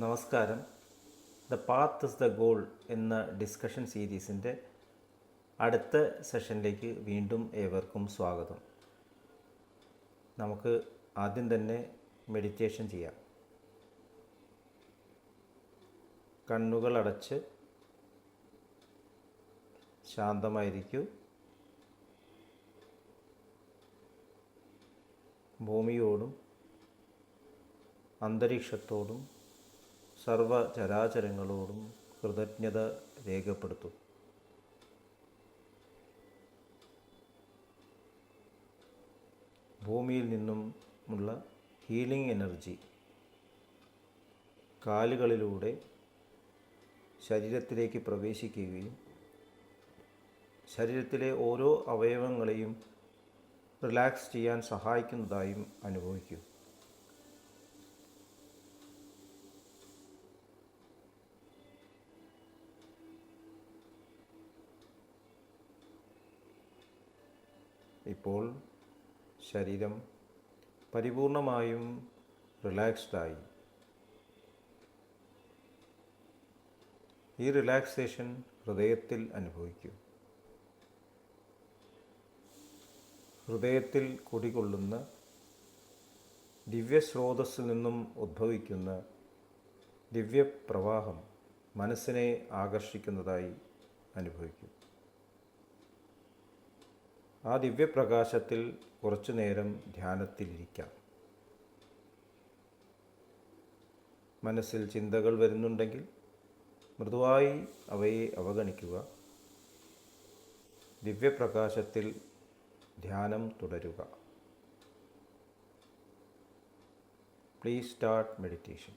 നമസ്കാരം. The path is the goal എന്ന discussion സീരീസിൻ്റെ അടുത്ത സെഷനിലേക്ക് വീണ്ടും ഏവർക്കും സ്വാഗതം. നമുക്ക് ആദ്യം തന്നെ മെഡിറ്റേഷൻ ചെയ്യാം. കണ്ണുകൾ അടച്ച് ശാന്തമായിരിക്കൂ. ഭൂമിയോടും അന്തരീക്ഷത്തോടും സർവചരാചരങ്ങളോടും കൃതജ്ഞത രേഖപ്പെടുത്തും. ഭൂമിയിൽ നിന്നുമുള്ള ഹീലിംഗ് എനർജി കാലുകളിലൂടെ ശരീരത്തിലേക്ക് പ്രവേശിക്കുകയും ശരീരത്തിലെ ഓരോ അവയവങ്ങളെയും റിലാക്സ് ചെയ്യാൻ സഹായിക്കുന്നതായും അനുഭവിക്കും. ഇപ്പോൾ ശരീരം പരിപൂർണമായും റിലാക്സ്ഡായി. ഈ റിലാക്സേഷൻ ഹൃദയത്തിൽ അനുഭവിക്കൂ. ഹൃദയത്തിൽ കുടികൊള്ളുന്ന ദിവ്യസ്രോതസ്സിൽ നിന്നും ഉദ്ഭവിക്കുന്ന ദിവ്യപ്രവാഹം മനസ്സിനെ ആകർഷിക്കുന്നതായി അനുഭവിക്കും. ആ ദിവ്യപ്രകാശത്തിൽ കുറച്ചു നേരം ധ്യാനത്തിലിരിക്കാം. മനസ്സിൽ ചിന്തകൾ വരുന്നുണ്ടെങ്കിൽ മൃദുവായി അവയെ അവഗണിക്കുക. ദിവ്യപ്രകാശത്തിൽ ധ്യാനം തുടരുക. Please start meditation.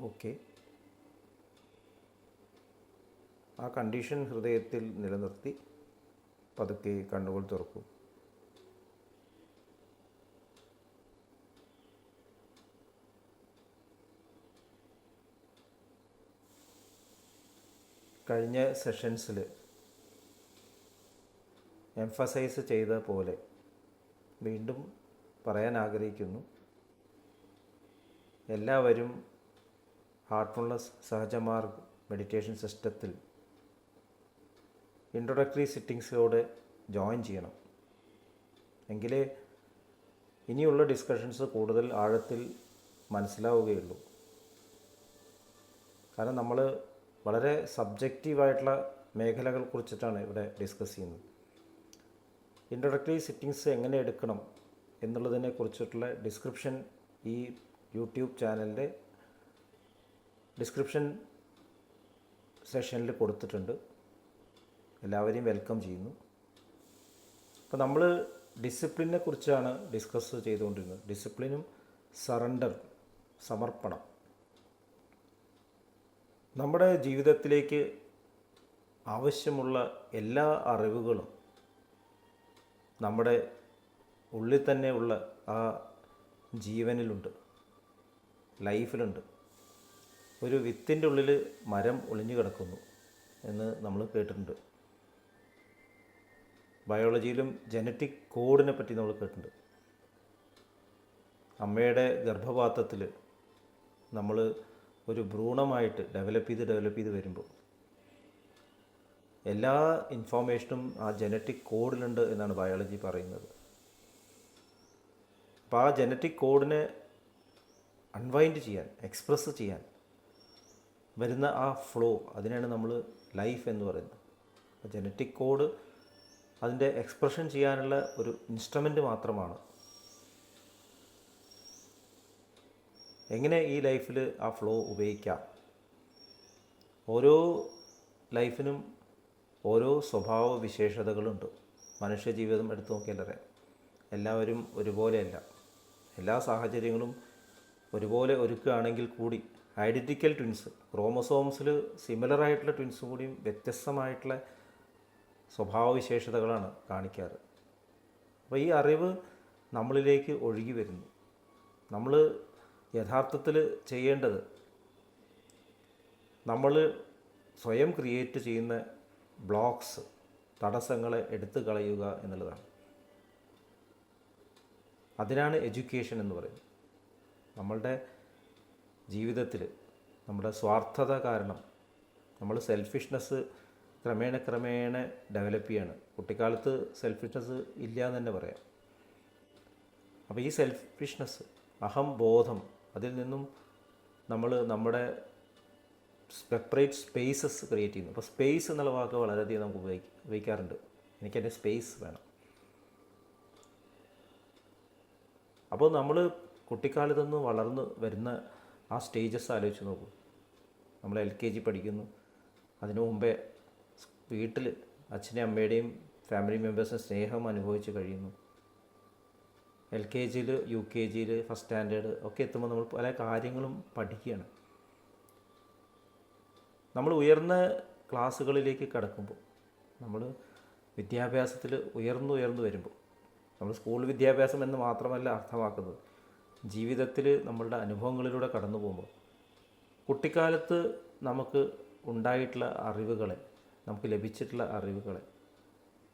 ഓക്കെ. ആ കണ്ടീഷൻ ഹൃദയത്തിൽ നിലനിർത്തി പതുക്കെ കണ്ണുകൾ തുറക്കൂ. കഴിഞ്ഞ സെഷൻസിൽ എംഫസൈസ് ചെയ്ത പോലെ വീണ്ടും പറയാൻ ആഗ്രഹിക്കുന്നു. എല്ലാവരും ഹാർട്ട്ഫുൾനെസ് സഹജമാർഗ് മെഡിറ്റേഷൻ സിസ്റ്റത്തിൽ ഇൻട്രൊഡക്ടറി സിറ്റിങ്സിലൂടെ ജോയിൻ ചെയ്യണം. എങ്കിലേ ഇനിയുള്ള ഡിസ്കഷൻസ് കൂടുതൽ ആഴത്തിൽ മനസ്സിലാവുകയുള്ളൂ. കാരണം നമ്മൾ വളരെ സബ്ജക്റ്റീവായിട്ടുള്ള മേഖലകൾ കുറിച്ചിട്ടാണ് ഇവിടെ ഡിസ്കസ് ചെയ്യുന്നത്. ഇൻട്രൊഡക്ടറി സിറ്റിങ്സ് എങ്ങനെ എടുക്കണം എന്നുള്ളതിനെ കുറിച്ചിട്ടുള്ള ഡിസ്ക്രിപ്ഷൻ ഈ യൂട്യൂബ് ചാനലിൻ്റെ ഡിസ്ക്രിപ്ഷൻ സെഷനിൽ കൊടുത്തിട്ടുണ്ട്. എല്ലാവരെയും വെൽക്കം ചെയ്യുന്നു. അപ്പോൾ നമ്മൾ ഡിസിപ്ലിനെ കുറിച്ചാണ് ഡിസ്കസ് ചെയ്തുകൊണ്ടിരുന്നത്. ഡിസിപ്ലിനും സറണ്ടർ, സമർപ്പണം. നമ്മുടെ ജീവിതത്തിലേക്ക് ആവശ്യമുള്ള എല്ലാ അറിവുകളും നമ്മുടെ ഉള്ളിൽ തന്നെ ഉള്ള ആ ജീവനിലുണ്ട്, ലൈഫിലുണ്ട്. ഒരു വിത്തിൻ്റെ ഉള്ളിൽ മരം ഒളിഞ്ഞു കിടക്കുന്നു എന്ന് നമ്മൾ കേട്ടിട്ടുണ്ട്. ബയോളജിയിലും ജനറ്റിക് കോഡിനെ പറ്റി നമ്മൾ കേട്ടിട്ടുണ്ട്. അമ്മയുടെ ഗർഭപാത്രത്തിൽ നമ്മൾ ഒരു ഭ്രൂണമായിട്ട് ഡെവലപ്പ് ചെയ്ത് വരുമ്പോൾ എല്ലാ ഇൻഫോർമേഷനും ആ ജനറ്റിക് കോഡിലുണ്ട് എന്നാണ് ബയോളജി പറയുന്നത്. അപ്പോൾ ആ ജനറ്റിക് കോഡിനെ അൺവൈൻഡ് ചെയ്യാൻ, എക്സ്പ്രസ് ചെയ്യാൻ വരുന്ന ആ ഫ്ലോ, അതിനാണ് നമ്മൾ ലൈഫ് എന്ന് പറയുന്നത്. ജനറ്റിക് കോഡ് അതിൻ്റെ എക്സ്പ്രഷൻ ചെയ്യാനുള്ള ഒരു ഇൻസ്ട്രുമെൻ്റ് മാത്രമാണ്. എങ്ങനെ ഈ ലൈഫിൽ ആ ഫ്ലോ ഉപയോഗിക്കാം ഓരോ ലൈഫിനും ഓരോ സ്വഭാവ വിശേഷതകളുണ്ട്. മനുഷ്യ ജീവിതം എടുത്തു നോക്കിയാലറിയാം. എല്ലാവരും ഒരുപോലെയല്ല. എല്ലാ സാഹചര്യങ്ങളും ഒരുപോലെ ഒരുക്കുകയാണെങ്കിൽ കൂടി ഐഡൻറ്റിക്കൽ ട്വിൻസ്, ക്രോമസോംസിൽ സിമിലറായിട്ടുള്ള ട്വിൻസും കൂടിയും വ്യത്യസ്തമായിട്ടുള്ള സ്വഭാവവിശേഷതകളാണ് കാണിക്കാറ്. അപ്പോൾ ഈ അറിവ് നമ്മളിലേക്ക് ഒഴുകി വരുന്നു. നമ്മൾ യഥാർത്ഥത്തിൽ ചെയ്യേണ്ടത് നമ്മൾ സ്വയം ക്രിയേറ്റ് ചെയ്യുന്ന ബ്ലോക്സ്, തടസ്സങ്ങളെ എടുത്തു കളയുക എന്നുള്ളതാണ്. അതിനാണ് എഡ്യൂക്കേഷൻ എന്ന് പറയുന്നത്. നമ്മളുടെ ജീവിതത്തിൽ നമ്മുടെ സ്വാർത്ഥത കാരണം നമ്മൾ സെൽഫിഷ്നെസ് ക്രമേണ ഡെവലപ്പ് ചെയ്യാണ്. കുട്ടിക്കാലത്ത് സെൽഫിഷ്നെസ് ഇല്ല എന്ന് തന്നെ പറയാം. അപ്പോൾ ഈ സെൽഫിഷ്നെസ്, അഹംബോധം, അതിൽ നിന്നും നമ്മൾ നമ്മുടെ സെപ്പറേറ്റ് സ്പേസസ് ക്രിയേറ്റ് ചെയ്യുന്നു. അപ്പോൾ സ്പേസ് എന്നുള്ള വാക്ക് വളരെയധികം നമുക്ക് ഉപയോഗിക്കാറുണ്ട്. എനിക്കെൻ്റെ സ്പേസ് വേണം. അപ്പോൾ നമ്മൾ കുട്ടിക്കാലത്ത് നിന്ന് വളർന്ന് വരുന്ന ആ സ്റ്റേജസ് ആലോചിച്ച് നോക്കൂ. നമ്മൾ LKG പഠിക്കുന്നു. അതിനു മുമ്പേ വീട്ടിൽ അച്ഛൻ്റെയും അമ്മയുടെയും ഫാമിലി മെമ്പേഴ്സിൻ്റെ സ്നേഹം അനുഭവിച്ച് കഴിയുന്നു. LKG, UKG, ഫസ്റ്റ് സ്റ്റാൻഡേർഡ് ഒക്കെ എത്തുമ്പോൾ നമ്മൾ പല കാര്യങ്ങളും പഠിക്കുകയാണ്. നമ്മൾ ഉയർന്ന ക്ലാസ്സുകളിലേക്ക് കടക്കുമ്പോൾ, നമ്മൾ വിദ്യാഭ്യാസത്തിൽ ഉയർന്നു വരുമ്പോൾ, നമ്മൾ സ്കൂൾ വിദ്യാഭ്യാസം എന്ന് മാത്രമല്ല അർത്ഥമാക്കുന്നത്, ജീവിതത്തിൽ നമ്മളുടെ അനുഭവങ്ങളിലൂടെ കടന്നു പോകുമ്പോൾ കുട്ടിക്കാലത്ത് നമുക്ക് ഉണ്ടായിട്ടുള്ള അറിവുകളെ, നമുക്ക് ലഭിച്ചിട്ടുള്ള അറിവുകളെ,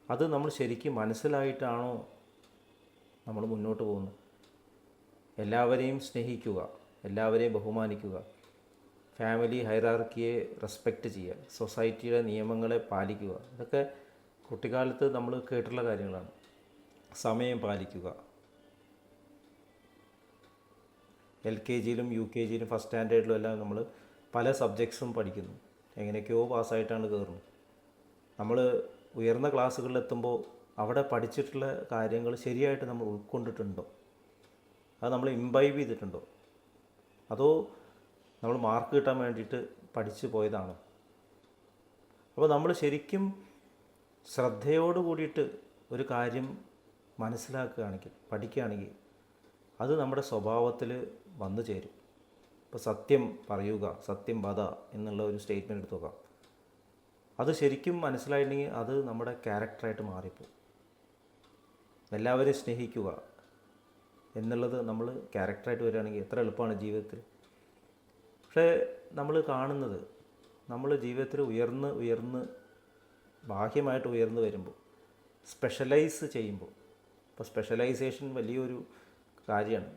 അത് നമ്മൾ ശരിക്കും മനസ്സിലായിട്ടാണോ നമ്മൾ മുന്നോട്ട് പോകുന്നത്? എല്ലാവരെയും സ്നേഹിക്കുക, എല്ലാവരെയും ബഹുമാനിക്കുക, ഫാമിലി ഹൈറാർക്കിയെ റെസ്പെക്റ്റ് ചെയ്യുക, സൊസൈറ്റിയുടെ നിയമങ്ങളെ പാലിക്കുക, ഇതൊക്കെ കുട്ടിക്കാലത്ത് നമ്മൾ കേട്ടിട്ടുള്ള കാര്യങ്ങളാണ്. സമയം പാലിക്കുക. LKG, UKG, ഫസ്റ്റ് സ്റ്റാൻഡേർഡിലും എല്ലാം നമ്മൾ പല സബ്ജക്ട്സും പഠിക്കുന്നു. എങ്ങനെയൊക്കെയോ പാസ്സായിട്ടാണ് കയറുന്നത്. നമ്മൾ ഉയർന്ന ക്ലാസ്സുകളിലെത്തുമ്പോൾ അവിടെ പഠിച്ചിട്ടുള്ള കാര്യങ്ങൾ ശരിയായിട്ട് നമ്മൾ ഉൾക്കൊണ്ടിട്ടുണ്ടോ? അത് നമ്മൾ ഇംബൈബ് ചെയ്തിട്ടുണ്ടോ? അതോ നമ്മൾ മാർക്ക് കിട്ടാൻ വേണ്ടിയിട്ട് പഠിച്ചു പോയതാണോ? അപ്പോൾ നമ്മൾ ശരിക്കും ശ്രദ്ധയോട് കൂടിയിട്ട് ഒരു കാര്യം മനസ്സിലാക്കുകയാണെങ്കിൽ, പഠിക്കുകയാണെങ്കിൽ, അത് നമ്മുടെ സ്വഭാവത്തിൽ വന്നു ചേരും. ഇപ്പോൾ സത്യം പറയുക, സത്യം വദ എന്നുള്ള ഒരു സ്റ്റേറ്റ്മെൻറ്റ് എടുത്ത് നോക്കാം. അത് ശരിക്കും മനസ്സിലായിട്ടുണ്ടെങ്കിൽ അത് നമ്മുടെ ക്യാരക്ടറായിട്ട് മാറിപ്പോകും. എല്ലാവരെയും സ്നേഹിക്കുക എന്നുള്ളത് നമ്മൾ ക്യാരക്ടറായിട്ട് വരികയാണെങ്കിൽ എത്ര എളുപ്പമാണ് ജീവിതത്തിൽ. പക്ഷേ നമ്മൾ കാണുന്നത്, നമ്മൾ ജീവിതത്തിൽ ഉയർന്ന് ബാഹ്യമായിട്ട് ഉയർന്നു വരുമ്പോൾ, സ്പെഷ്യലൈസ് ചെയ്യുമ്പോൾ, ഇപ്പോൾ സ്പെഷ്യലൈസേഷൻ വലിയൊരു കാര്യമാണ്.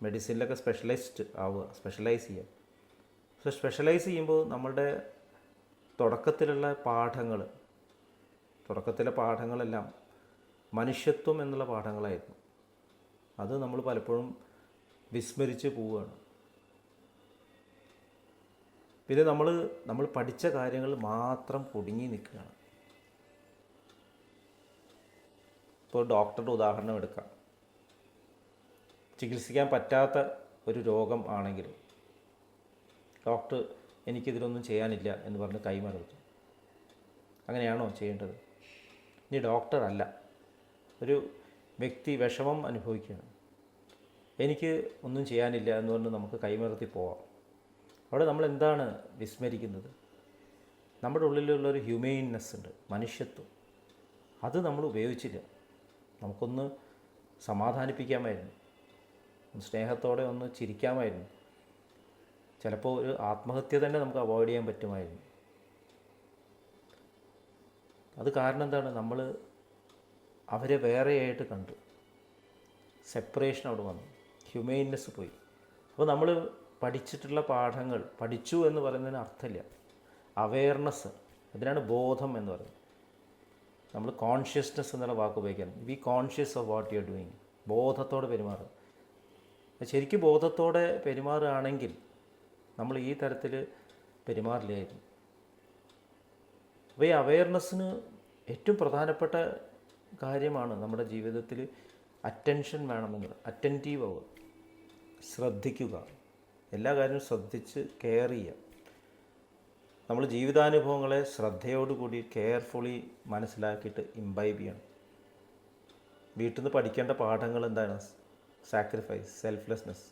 മെഡിസിനിലൊക്കെ സ്പെഷ്യലൈസ്ഡ് ആവുക, സ്പെഷ്യലൈസ് ചെയ്യുക. പക്ഷേ സ്പെഷ്യലൈസ് ചെയ്യുമ്പോൾ നമ്മളുടെ തുടക്കത്തിലെ പാഠങ്ങളെല്ലാം മനുഷ്യത്വം എന്നുള്ള പാഠങ്ങളായിരുന്നു. അത് നമ്മൾ പലപ്പോഴും വിസ്മരിച്ച് പോവുകയാണ്. പിന്നെ നമ്മൾ പഠിച്ച കാര്യങ്ങൾ മാത്രം കുടുങ്ങി നിൽക്കുകയാണ്. ഇപ്പോൾ ഡോക്ടറുടെ ഉദാഹരണം എടുക്കാം. ചികിത്സിക്കാൻ പറ്റാത്ത ഒരു രോഗം ആണെങ്കിൽ ഡോക്ടർ എനിക്കിതിലൊന്നും ചെയ്യാനില്ല എന്ന് പറഞ്ഞ് കൈമറുത്തു. അങ്ങനെയാണോ ചെയ്യേണ്ടത്? ഇനി ഡോക്ടറല്ല, ഒരു വ്യക്തി വിഷമം അനുഭവിക്കുകയാണ്, എനിക്ക് ഒന്നും ചെയ്യാനില്ല എന്ന് പറഞ്ഞ് നമുക്ക് കൈമറത്തി പോവാം. അവിടെ നമ്മൾ എന്താണ് വിസ്മരിക്കുന്നത്? നമ്മുടെ ഉള്ളിലുള്ളൊരു ഹ്യൂമെയിൻനെസ് ഉണ്ട്, മനുഷ്യത്വം. അത് നമ്മൾ ഉപയോഗിച്ചില്ല. നമുക്കൊന്ന് സമാധാനിപ്പിക്കാമായിരുന്നു, സ്നേഹത്തോടെ ഒന്ന് ചിരിക്കാമായിരുന്നു. ചിലപ്പോൾ ഒരു ആത്മഹത്യ തന്നെ നമുക്ക് അവോയ്ഡ് ചെയ്യാൻ പറ്റുമായിരുന്നു. അത് കാരണം എന്താണ്? നമ്മൾ അവരെ വേറെയായിട്ട് കണ്ടു. സെപ്പറേഷൻ അവിടെ വന്നു, ഹ്യൂമെയിൻനെസ് പോയി. അപ്പോൾ നമ്മൾ പഠിച്ചിട്ടുള്ള പാഠങ്ങൾ, പഠിച്ചു എന്ന് പറയുന്നതിന് അർത്ഥമില്ല. അവെയർനെസ്, അതിനാണ് ബോധം എന്ന് പറയുന്നത്. നമ്മൾ കോൺഷ്യസ്നെസ് എന്നുള്ള വാക്ക് ഉപയോഗിക്കാൻ, B conscious of what you are doing. ബോധത്തോടെ പെരുമാറുക. ശരിക്കും ബോധത്തോടെ പെരുമാറുകയാണെങ്കിൽ നമ്മൾ ഈ തരത്തിൽ പെരുമാറില്ലായിരുന്നു. അപ്പോൾ ഈ അവെയർനെസ്സിന് ഏറ്റവും പ്രധാനപ്പെട്ട കാര്യമാണ് നമ്മുടെ ജീവിതത്തിൽ അറ്റൻഷൻ വേണമെന്നുള്ളത്. അറ്റൻറ്റീവ് ആവുക, ശ്രദ്ധിക്കുക, എല്ലാ കാര്യവും ശ്രദ്ധിച്ച് കെയർ ചെയ്യുക. നമ്മൾ ജീവിതാനുഭവങ്ങളെ ശ്രദ്ധയോടുകൂടി കെയർഫുള്ളി മനസ്സിലാക്കിയിട്ട് ഇംബൈബ് ചെയ്യണം. വീട്ടിൽ നിന്ന് പഠിക്കേണ്ട പാഠങ്ങൾ എന്താണ്? Sacrifice, selflessness.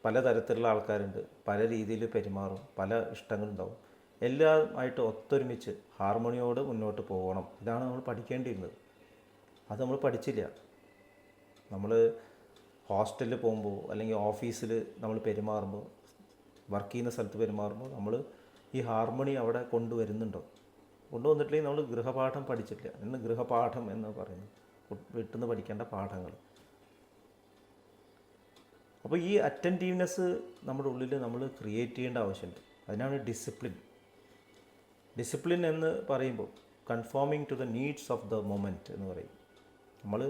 പലതരത്തിലുള്ള ആൾക്കാരുണ്ട്, പല രീതിയിൽ പെരുമാറും, പല ഇഷ്ടങ്ങളുണ്ടാവും. എല്ലാമായിട്ട് ഒത്തൊരുമിച്ച് ഹാർമണിയോട് മുന്നോട്ട് പോകണം. ഇതാണ് നമ്മൾ പഠിക്കേണ്ടിയിരുന്നത്. അത് നമ്മൾ പഠിച്ചില്ല. നമ്മൾ ഹോസ്റ്റലിൽ പോകുമ്പോൾ അല്ലെങ്കിൽ ഓഫീസിൽ നമ്മൾ പെരുമാറുമ്പോൾ, വർക്ക് ചെയ്യുന്ന സ്ഥലത്ത് പെരുമാറുമ്പോൾ നമ്മൾ ഈ ഹാർമണി അവിടെ കൊണ്ടുവരുന്നുണ്ടോ? കൊണ്ടുവന്നിട്ടില്ലെങ്കിൽ നമ്മൾ ഗൃഹപാഠം പഠിച്ചിട്ടില്ല. ഇന്ന് ഗൃഹപാഠം എന്ന് പറയുന്നത് വീട്ടിൽ നിന്ന് പഠിക്കേണ്ട പാഠങ്ങൾ. അപ്പോൾ ഈ അറ്റൻറ്റീവ്നെസ് നമ്മുടെ ഉള്ളിൽ നമ്മൾ ക്രിയേറ്റ് ചെയ്യേണ്ട ആവശ്യമുണ്ട്. അതിനാണ് ഡിസിപ്ലിൻ. ഡിസിപ്ലിൻ എന്ന് പറയുമ്പോൾ conforming to the needs of the moment എന്ന് പറയും. നമ്മൾ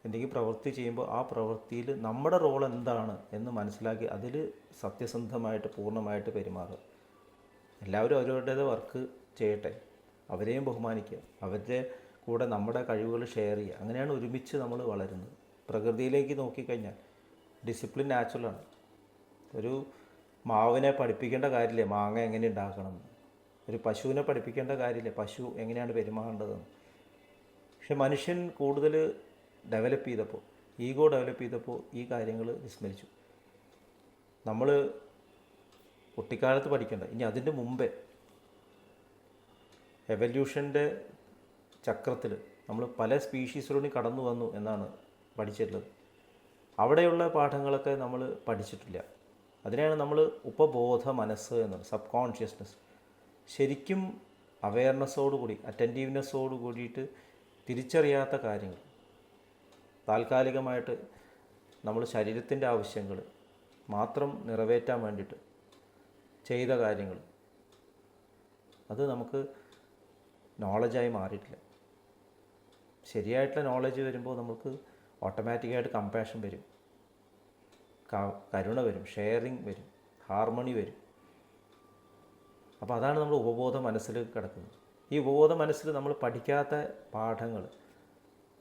എന്തെങ്കിലും പ്രവൃത്തി ചെയ്യുമ്പോൾ ആ പ്രവൃത്തിയിൽ നമ്മുടെ റോൾ എന്താണ് എന്ന് മനസ്സിലാക്കി അതിൽ സത്യസന്ധമായിട്ട് പൂർണ്ണമായിട്ട് പെരുമാറുക. എല്ലാവരും അവരവരുടേത് വർക്ക് ചെയ്യട്ടെ, അവരെയും ബഹുമാനിക്കുക, അവരുടെ കൂടെ നമ്മുടെ കഴിവുകൾ ഷെയർ ചെയ്യുക. അങ്ങനെയാണ് ഒരുമിച്ച് നമ്മൾ വളരുന്നത്. പ്രകൃതിയിലേക്ക് നോക്കിക്കഴിഞ്ഞാൽ ഡിസിപ്ലിൻ നാച്ചുറലാണ്. ഒരു മാവിനെ പഠിപ്പിക്കേണ്ട കാര്യമില്ലേ മാങ്ങ എങ്ങനെ ഉണ്ടാക്കണം, ഒരു പശുവിനെ പഠിപ്പിക്കേണ്ട കാര്യമില്ലേ പശു എങ്ങനെയാണ് പെരുമാറേണ്ടതെന്ന്. പക്ഷെ മനുഷ്യൻ കൂടുതൽ ഡെവലപ്പ് ചെയ്തപ്പോൾ, ഈഗോ ഡെവലപ്പ് ചെയ്തപ്പോൾ ഈ കാര്യങ്ങൾ വിസ്മരിച്ചു. നമ്മൾ കുട്ടിക്കാലത്ത് പഠിക്കേണ്ട, ഇനി അതിൻ്റെ മുമ്പേ എവല്യൂഷൻ്റെ ചക്രത്തിൽ നമ്മൾ പല സ്പീഷീസിലൂടെ കടന്നു വന്നു എന്നാണ് പഠിച്ചിട്ടുള്ളത്. അവിടെയുള്ള പാഠങ്ങളൊക്കെ നമ്മൾ പഠിച്ചിട്ടില്ല. അതിനെയാണ് നമ്മൾ ഉപബോധ മനസ്സ് എന്നത്, സബ് കോൺഷ്യസ്നെസ്. ശരിക്കും അവെയർനെസ്സോടുകൂടി, അറ്റൻറ്റീവ്നെസ്സോട് കൂടിയിട്ട് തിരിച്ചറിയാത്ത കാര്യങ്ങൾ, താൽക്കാലികമായിട്ട് നമ്മൾ ശരീരത്തിൻ്റെ ആവശ്യങ്ങൾ മാത്രം നിറവേറ്റാൻ വേണ്ടിയിട്ട് ചെയ്ത കാര്യങ്ങൾ, അത് നമുക്ക് നോളജായി മാറിയിട്ടില്ല. ശരിയായിട്ടുള്ള നോളജ് വരുമ്പോൾ നമുക്ക് ഓട്ടോമാറ്റിക്കായിട്ട് കമ്പാഷൻ വരും, കരുണ വരും, ഷെയറിങ് വരും, ഹാർമണി വരും. അപ്പോൾ അതാണ് നമ്മൾ ഉപബോധ മനസ്സിൽ കിടക്കുന്നത്. ഈ ഉപബോധ മനസ്സിൽ നമ്മൾ പഠിക്കാത്ത പാഠങ്ങൾ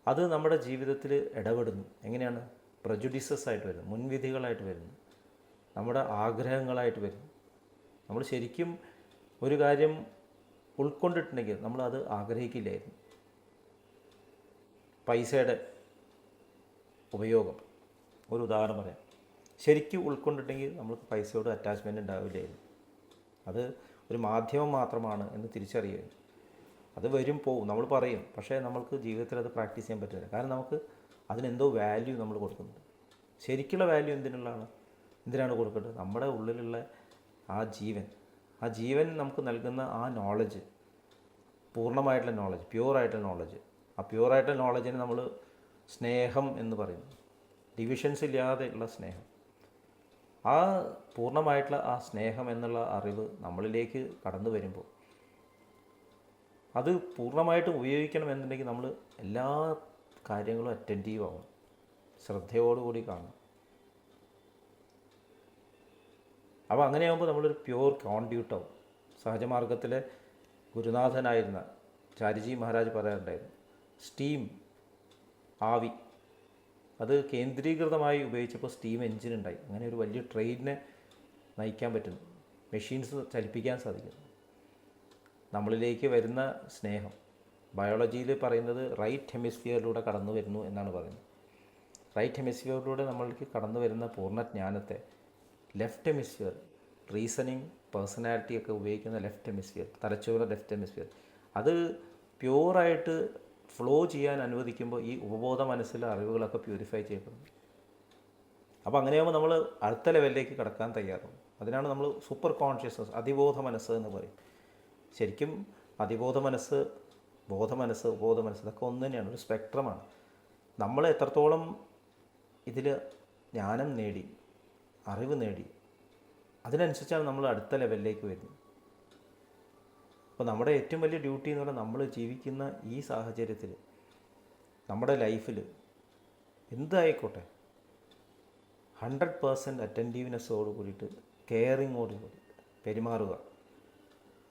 അത് നമ്മുടെ ജീവിതത്തിൽ ഇടപെടുന്നു. എങ്ങനെയാണ്? പ്രജുഡിസസ് ആയിട്ട് വരുന്നു, മുൻവിധികളായിട്ട് വരുന്നു, നമ്മുടെ ആഗ്രഹങ്ങളായിട്ട് വരുന്നു. നമ്മൾ ശരിക്കും ഒരു കാര്യം ഉൾക്കൊണ്ടിട്ടുണ്ടെങ്കിൽ നമ്മളത് ആഗ്രഹിക്കില്ലായിരുന്നു. പൈസയുടെ ഉപയോഗം ഒരു ഉദാഹരണം പറയാം. ശരിക്കും ഉൾക്കൊണ്ടിട്ടുണ്ടെങ്കിൽ നമുക്ക് പൈസയോട് അറ്റാച്ച്മെൻറ്റ് ഉണ്ടാവില്ലായിരുന്നു. അത് ഒരു മാധ്യമം മാത്രമാണ് എന്ന് തിരിച്ചറിയുകയും അത് വരും പോവും നമ്മൾ പറയും, പക്ഷേ നമ്മൾക്ക് ജീവിതത്തിൽ അത് പ്രാക്ടീസ് ചെയ്യാൻ പറ്റില്ല. കാരണം നമുക്ക് അതിനെന്തോ വാല്യൂ നമ്മൾ കൊടുക്കുന്നുണ്ട്. ശരിക്കുള്ള വാല്യൂ എന്തിനാണ് കൊടുക്കേണ്ടത്? നമ്മുടെ ഉള്ളിലുള്ള ആ ജീവൻ നമുക്ക് നൽകുന്ന ആ നോളജ്, പൂർണ്ണമായിട്ടുള്ള നോളജ്, പ്യുവറായിട്ടുള്ള നോളജ്. ആ പ്യുവറായിട്ടുള്ള നോളജിനെ നമ്മൾ സ്നേഹം എന്ന് പറയുന്നു. ഡിവിഷൻസ് ഇല്ലാതെയുള്ള സ്നേഹം. ആ പൂർണ്ണമായിട്ടുള്ള ആ സ്നേഹം എന്നുള്ള അറിവ് നമ്മളിലേക്ക് കടന്നു വരുമ്പോൾ അത് പൂർണ്ണമായിട്ടും ഉപയോഗിക്കണമെന്നുണ്ടെങ്കിൽ നമ്മൾ എല്ലാ കാര്യങ്ങളും അറ്റൻറ്റീവ് ആവും, ശ്രദ്ധയോടുകൂടി കാണും. അപ്പോൾ അങ്ങനെയാകുമ്പോൾ നമ്മളൊരു പ്യുവർ കോൺഡ്യൂട്ടാവും. സഹജമാർഗത്തിലെ ഗുരുനാഥനായിരുന്ന ചാരിജി മഹാരാജ് പറയാറുണ്ടായിരുന്നു, സ്റ്റീം, ആവി, അത് കേന്ദ്രീകൃതമായി ഉപയോഗിച്ചപ്പോൾ സ്റ്റീം എൻജിൻ ഉണ്ടായി. അങ്ങനെ ഒരു വലിയ ട്രെയിനിനെ നയിക്കാൻ പറ്റുന്നു, മെഷീൻസ് ചലിപ്പിക്കാൻ സാധിക്കുന്നു. നമ്മളിലേക്ക് വരുന്ന സ്നേഹം ബയോളജിയിൽ പറയുന്നത് റൈറ്റ് ഹെമിസ്ഫിയറിലൂടെ കടന്നു വരുന്നു എന്നാണ് പറയുന്നത്. റൈറ്റ് ഹെമിസ്ഫിയറിലൂടെ നമ്മൾക്ക് കടന്നു വരുന്ന പൂർണ്ണജ്ഞാനത്തെ ലെഫ്റ്റ് ഹെമിസ്ഫിയർ, റീസണിങ്, പേഴ്സണാലിറ്റി ഒക്കെ ഉപയോഗിക്കുന്ന ലെഫ്റ്റ് ഹെമിസ്ഫിയർ, തലച്ചോറ് ലെഫ്റ്റ് ഹെമിസ്ഫിയർ, അത് പ്യുവറായിട്ട് ഫ്ലോ ചെയ്യാൻ അനുവദിക്കുമ്പോൾ ഈ ഉപബോധ മനസ്സിലെ അറിവുകളൊക്കെ പ്യൂരിഫൈ ചെയ്യപ്പെടും. അപ്പോൾ അങ്ങനെയാകുമ്പോൾ നമ്മൾ അടുത്ത ലെവലിലേക്ക് കടക്കാൻ തയ്യാറാവും. അതിനാണ് നമ്മൾ സൂപ്പർ കോൺഷ്യസ്നസ്, അതിബോധ മനസ്സ് എന്ന് പറയും. ശരിക്കും അതിബോധ മനസ്സ്, ബോധ മനസ്സ്, ഉപബോധ മനസ്സ് ഇതൊക്കെ ഒന്ന് തന്നെയാണ്, ഒരു സ്പെക്ട്രമാണ്. നമ്മൾ എത്രത്തോളം ഇതിൽ ജ്ഞാനം നേടി, അറിവ് നേടി, അതിനനുസരിച്ചാണ് നമ്മൾ അടുത്ത ലെവലിലേക്ക് വരുന്നത്. അപ്പോൾ നമ്മുടെ ഏറ്റവും വലിയ ഡ്യൂട്ടി എന്ന് പറഞ്ഞാൽ നമ്മൾ ജീവിക്കുന്ന ഈ സാഹചര്യത്തിൽ, നമ്മുടെ ലൈഫിൽ എന്തായിക്കോട്ടെ 100% അറ്റൻറ്റീവ്നെസ്സോട് കൂടിയിട്ട്, കെയറിങ്ങോട് കൂടി പെരുമാറുക.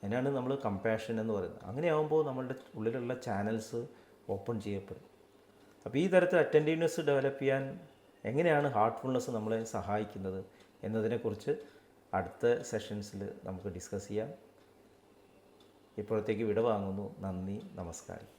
അതിനാണ് നമ്മൾ കമ്പാഷൻ എന്ന് പറയുന്നത്. അങ്ങനെയാകുമ്പോൾ നമ്മളുടെ ഉള്ളിലുള്ള ചാനൽസ് ഓപ്പൺ ചെയ്യപ്പെടും. അപ്പോൾ ഈ തരത്തിൽ അറ്റൻറ്റീവ്നെസ് ഡെവലപ്പ് ചെയ്യാൻ എങ്ങനെയാണ് ഹാർട്ട്ഫുൾനെസ് നമ്മളെ സഹായിക്കുന്നത് എന്നതിനെക്കുറിച്ച് അടുത്ത സെഷൻസിൽ നമുക്ക് ഡിസ്കസ് ചെയ്യാം. ഇപ്പോഴത്തേക്ക് വിട വാങ്ങുന്നു. നന്ദി, നമസ്കാരം.